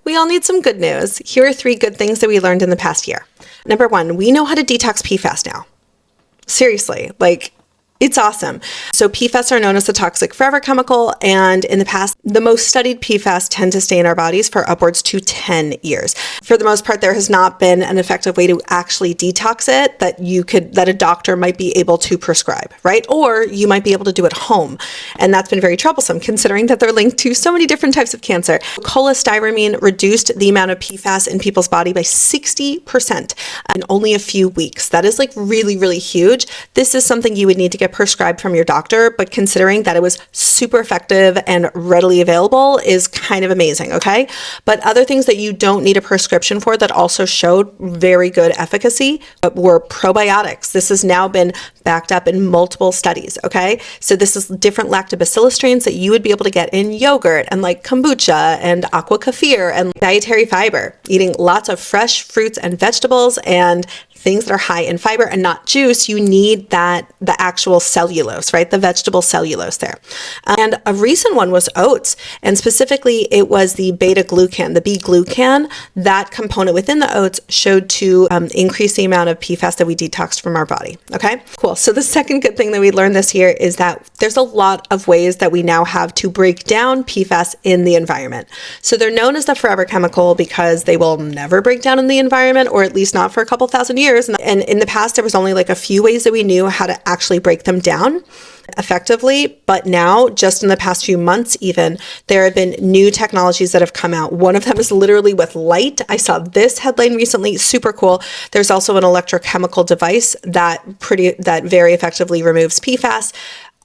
We all need some good news. Here are 3 good things that we learned in the past year. Number 1, we know how to detox PFAS now. Seriously, it's awesome. So PFAS are known as the toxic forever chemical, and in the past, the most studied PFAS tend to stay in our bodies for upwards to 10 years. For the most part, there has not been an effective way to actually detox it that a doctor might be able to prescribe, right? Or you might be able to do at home. And that's been very troublesome considering that they're linked to so many different types of cancer. Cholestyramine reduced the amount of PFAS in people's body by 60% in only a few weeks. That is really, really huge. This is something you would need to get prescribed from your doctor, but considering that it was super effective and readily available is kind of amazing, okay? But other things that you don't need a prescription for that also showed very good efficacy were probiotics. This has now been backed up in multiple studies, okay? So this is different lactobacillus strains that you would be able to get in yogurt and kombucha and aqua kefir and dietary fiber, eating lots of fresh fruits and vegetables and things that are high in fiber and not juice. You need the actual cellulose, right? The vegetable cellulose there. And a recent one was oats. And specifically, it was the beta-glucan, the B-glucan. That component within the oats showed to increase the amount of PFAS that we detoxed from our body. Okay, cool. So the second good thing that we learned this year is that there's a lot of ways that we now have to break down PFAS in the environment. So they're known as the forever chemical because they will never break down in the environment, or at least not for a couple thousand years. And in the past, there was only a few ways that we knew how to actually break them down effectively. But now, just in the past few months even, there have been new technologies that have come out. One of them is literally with light. I saw this headline recently, super cool. There's also an electrochemical device that very effectively removes PFAS.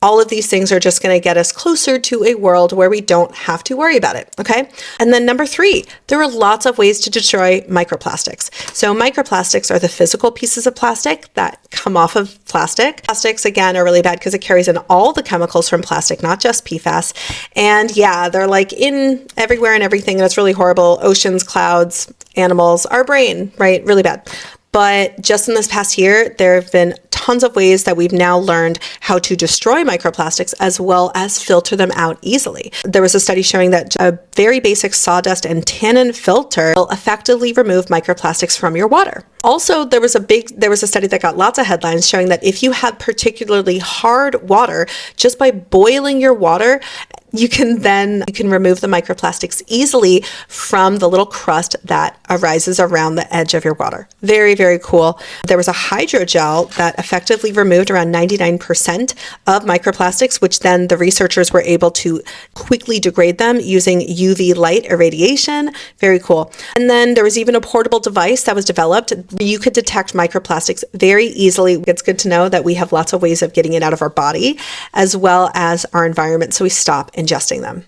All of these things are just going to get us closer to a world where we don't have to worry about it, okay? And then number 3, there are lots of ways to destroy microplastics. So microplastics are the physical pieces of plastic that come off of plastic. Plastics, again, are really bad because it carries in all the chemicals from plastic, not just PFAS. And yeah, they're in everywhere and everything, and it's really horrible. Oceans, clouds, animals, our brain, right? Really bad. But just in this past year, there have been tons of ways that we've now learned how to destroy microplastics as well as filter them out easily. There was a study showing that a very basic sawdust and tannin filter will effectively remove microplastics from your water. Also, there was a study that got lots of headlines showing that if you have particularly hard water, just by boiling your water, you can remove the microplastics easily from the little crust that arises around the edge of your water. Very, very cool. There was a hydrogel that effectively removed around 99% of microplastics, which then the researchers were able to quickly degrade them using UV light irradiation. Very cool. And then there was even a portable device that was developed. You could detect microplastics very easily. It's good to know that we have lots of ways of getting it out of our body as well as our environment, so we stop ingesting them.